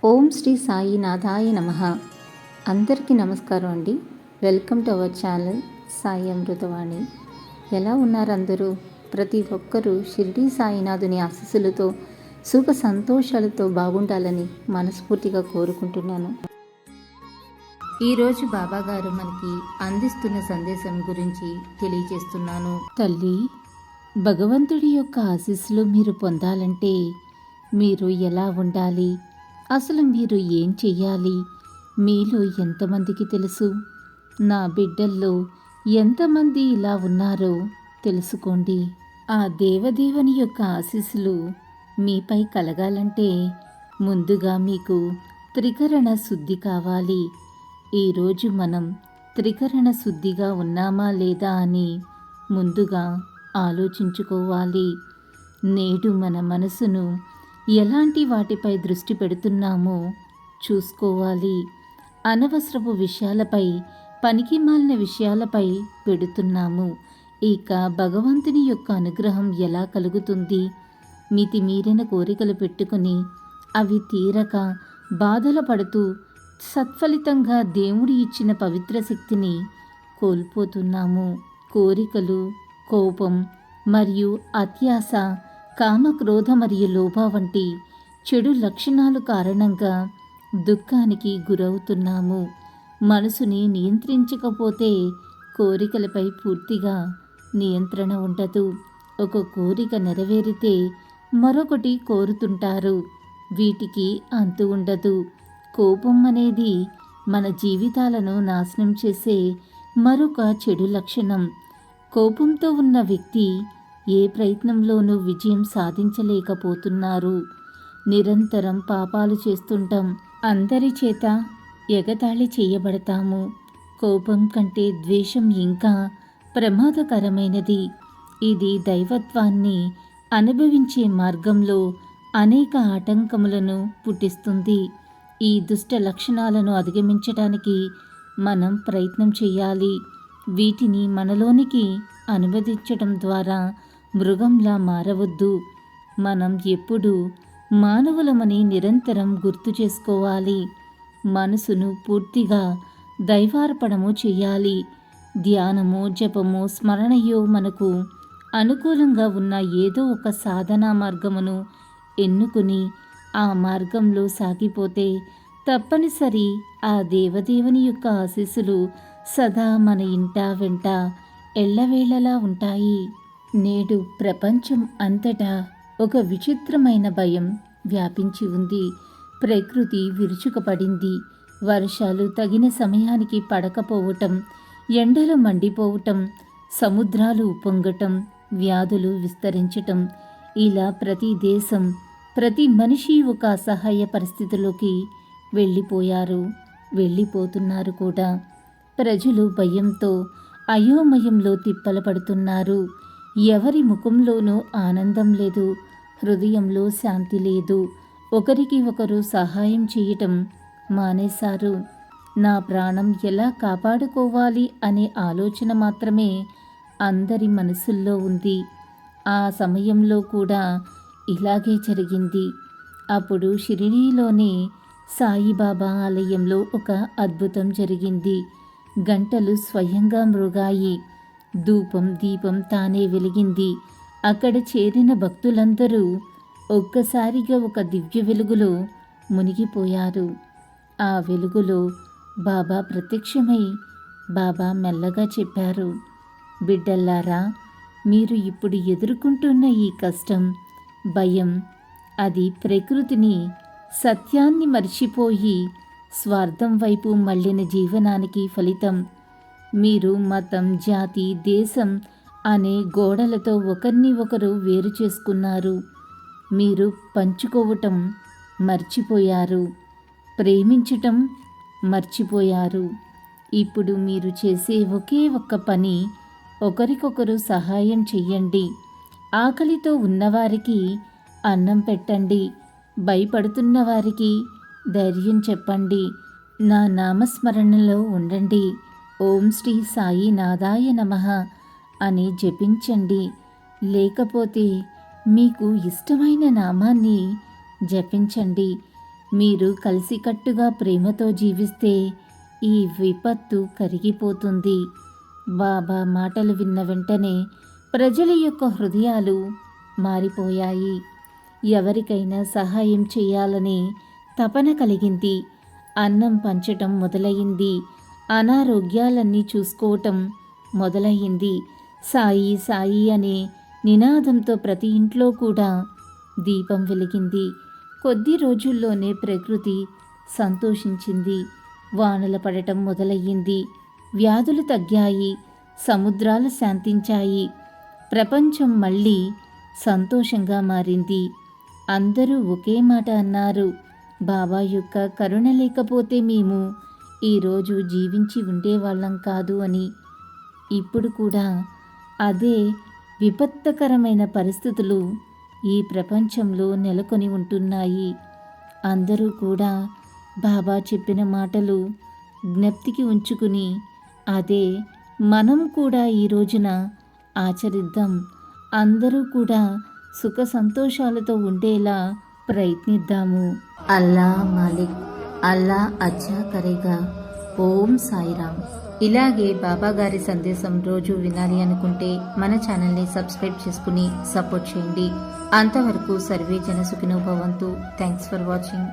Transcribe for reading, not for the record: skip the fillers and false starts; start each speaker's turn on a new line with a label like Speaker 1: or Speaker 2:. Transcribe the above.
Speaker 1: ఓం శ్రీ సాయినాథాయ నమః. అందరికీ నమస్కారం అండి. Welcome to our channel Sai Amruthavani. ఎలా ఉన్నారు అందరూ? ప్రతి ఒక్కరూ షిరిడి సాయినాథుని ఆశీస్సులతో సుఖ సంతోషాలతో బాగుండాలని మనస్ఫూర్తిగా కోరుకుంటున్నాను. ఈరోజు బాబాగారు మనకి అందిస్తున్న సందేశం గురించి తెలియజేస్తున్నాను. తల్లి, భగవంతుడి యొక్క ఆశీస్సులు మీరు పొందాలంటే మీరు ఎలా ఉండాలి, అసలు మీరు ఏం చెయ్యాలి, మీలో ఎంతమందికి తెలుసు? నా బిడ్డల్లో ఎంతమంది ఇలా ఉన్నారో తెలుసుకోండి. ఆ దేవదేవుని యొక్క ఆశీస్సులు మీపై కలగాలంటే ముందుగా మీకు త్రికరణ శుద్ధి కావాలి. ఈరోజు మనం త్రికరణ శుద్ధిగా ఉన్నామా లేదా అని ముందుగా ఆలోచించుకోవాలి. నేడు మన మనసును ఎలాంటి వాటిపై దృష్టి పెడుతున్నామో చూసుకోవాలి. అనవసరపు విషయాలపై, పనికిమాలిన విషయాలపై పెడుతున్నాము. ఇక భగవంతుని యొక్క అనుగ్రహం ఎలా కలుగుతుంది? మితిమీరిన కోరికలు పెట్టుకుని అవి తీరక బాధలు పడుతూ సత్ఫలితంగా దేవుడు ఇచ్చిన పవిత్ర శక్తిని కోల్పోతున్నాము. కోరికలు, కోపం మరియు అత్యాశ, కామక్రోధ మరియు లోభ వంటి చెడు లక్షణాలు కారణంగా దుఃఖానికి గురవుతున్నాము. మనసుని నియంత్రించకపోతే కోరికలపై పూర్తిగా నియంత్రణ ఉండదు. ఒక కోరిక నెరవేరితే మరొకటి కోరుతుంటారు. వీటికి అంతు ఉండదు. కోపం అనేది మన జీవితాలను నాశనం చేసే మరొక చెడు లక్షణం. కోపంతో ఉన్న వ్యక్తి ఏ ప్రయత్నంలోనూ విజయం సాధించలేకపోతున్నారు. నిరంతరం పాపాలు చేస్తుంటాం. అందరి చేత ఎగతాళి చేయబడతాము. కోపం కంటే ద్వేషం ఇంకా ప్రమాదకరమైనది. ఇది దైవత్వాన్ని అనుభవించే మార్గంలో అనేక ఆటంకములను పుట్టిస్తుంది. ఈ దుష్ట లక్షణాలను అధిగమించడానికి మనం ప్రయత్నం చేయాలి. వీటిని మనలోనికి అనువదించడం ద్వారా మృగంలా మారవద్దు. మనం ఎప్పుడూ మానవులమని నిరంతరం గుర్తు చేసుకోవాలి. మనసును పూర్తిగా దైవార్పణము చేయాలి. ధ్యానము, జపము, స్మరణయో మనకు అనుకూలంగా ఉన్న ఏదో ఒక సాధనా మార్గమును ఎన్నుకుని ఆ మార్గంలో సాగిపోతే తప్పనిసరి ఆ దేవదేవుని యొక్క ఆశీస్సులు సదా మన ఇంట వెంట ఎల్లవేళలా ఉంటాయి. నేడు ప్రపంచం అంతటా ఒక విచిత్రమైన భయం వ్యాపించి ఉంది. ప్రకృతి విరుచుకుపడింది. వర్షాలు తగిన సమయానికి పడకపోవటం, ఎండలు మండిపోవటం, సముద్రాలు ఉప్పొంగటం, వ్యాధులు విస్తరించటం, ఇలా ప్రతి దేశం, ప్రతి మనిషి ఒక అసహాయ పరిస్థితిలోకి వెళ్ళిపోతున్నారు కూడా. ప్రజలు భయంతో అయోమయంలో తిప్పలు పడుతున్నారు. ఎవరి ముఖంలోనూ ఆనందం లేదు. హృదయంలో శాంతి లేదు. ఒకరికి ఒకరు సహాయం చేయటం మానేశారు. నా ప్రాణం ఎలా కాపాడుకోవాలి అనే ఆలోచన మాత్రమే అందరి మనసుల్లో ఉంది. ఆ సమయంలో కూడా ఇలాగే జరిగింది. అప్పుడు షిరిడీలోని సాయిబాబా ఆలయంలో ఒక అద్భుతం జరిగింది. గంటలు స్వయంగా మ్రోగాయి. ధూపం, దీపం తానే వెలిగింది. అక్కడ చేరిన భక్తులందరూ ఒక్కసారిగా ఒక దివ్య వెలుగులో మునిగిపోయారు. ఆ వెలుగులో బాబా ప్రత్యక్షమై బాబా మెల్లగా చెప్పారు, బిడ్డల్లారా, మీరు ఇప్పుడు ఎదుర్కొంటున్న ఈ కష్టం, భయం, అది ప్రకృతిని, సత్యాన్ని మర్చిపోయి స్వార్థం వైపు మళ్ళిన జీవనానికి ఫలితం. మీరు మతం, జాతి, దేశం అనే గోడలతో ఒకరిని ఒకరు వేరు చేసుకున్నారు. మీరు పంచుకోవటం మర్చిపోయారు. ప్రేమించటం మర్చిపోయారు. ఇప్పుడు మీరు చేసే ఒకే ఒక్క పని, ఒకరికొకరు సహాయం చెయ్యండి. ఆకలితో ఉన్నవారికి అన్నం పెట్టండి. భయపడుతున్న వారికి ధైర్యం చెప్పండి. నా నామస్మరణలో ఉండండి. ఓం శ్రీ సాయినాథాయ నమః అని జపించండి. లేకపోతే మీకు ఇష్టమైన నామాన్ని జపించండి. మీరు కలిసికట్టుగా ప్రేమతో జీవిస్తే ఈ విపత్తు కరిగిపోతుంది. బాబా మాటలు విన్న వెంటనే ప్రజల యొక్క హృదయాలు మారిపోయాయి. ఎవరికైనా సహాయం చేయాలనే తపన కలిగింది. అన్నం పంచటం మొదలయింది. అనారోగ్యాలన్నీ చూసుకోవటం మొదలయ్యింది. సాయి సాయి అనే నినాదంతో ప్రతి ఇంట్లో కూడా దీపం వెలిగింది. కొద్ది రోజుల్లోనే ప్రకృతి సంతోషించింది. వానలు పడటం మొదలయ్యింది. వ్యాధులు తగ్గాయి. సముద్రాలు శాంతించాయి. ప్రపంచం మళ్ళీ సంతోషంగా మారింది. అందరూ ఒకే మాట అన్నారు, బాబా యొక్క కరుణ లేకపోతే మేము ఈరోజు జీవించి ఉండేవాళ్ళం కాదు అని. ఇప్పుడు కూడా అదే విపత్కరమైన పరిస్థితులు ఈ ప్రపంచంలో నెలకొని ఉంటున్నాయి. అందరూ కూడా బాబా చెప్పిన మాటలు జ్ఞప్తికి ఉంచుకుని అదే మనం కూడా ఈ రోజున ఆచరిద్దాం. అందరూ కూడా సుఖ సంతోషాలతో ఉండేలా ప్రయత్నిద్దాము. అల్లా మాలిక్, అల్లా అచ్చా కరేగా. ఓం సాయిరామ్. ఇలాగే బాబా గారి సందేశం రోజు వినాలి అనుకుంటే మన ఛానల్ని సబ్స్క్రైబ్ చేసుకుని సపోర్ట్ చేయండి. అంతవరకు సర్వే జన సుఖినో భవంతు. Thanks for watching.